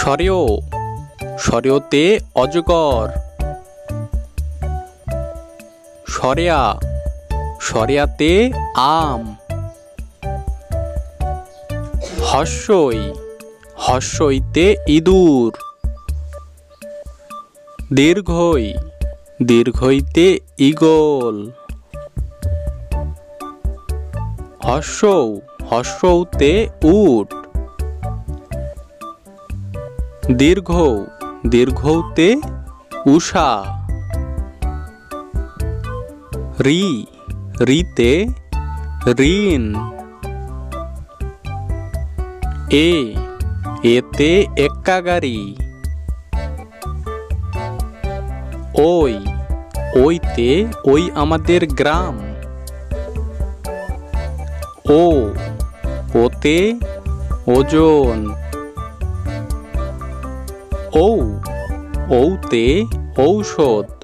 সরেও সরেওতে অজগর। সরেয়া সরেয়াতে আম। হস্যই হস্যইতে ইঁদুর। দীর্ঘই দীর্ঘইতে ঈগল। হস্যৌ হস্যৌতে উট। দীর্ঘৌ দীর্ঘৌতে উষা। রি রিতে ঋণ। এতে এক্কা গাড়ি। ওই ওইতে ওই আমাদের গ্রাম। ওতে ওজন। ঔতে ঔষধ।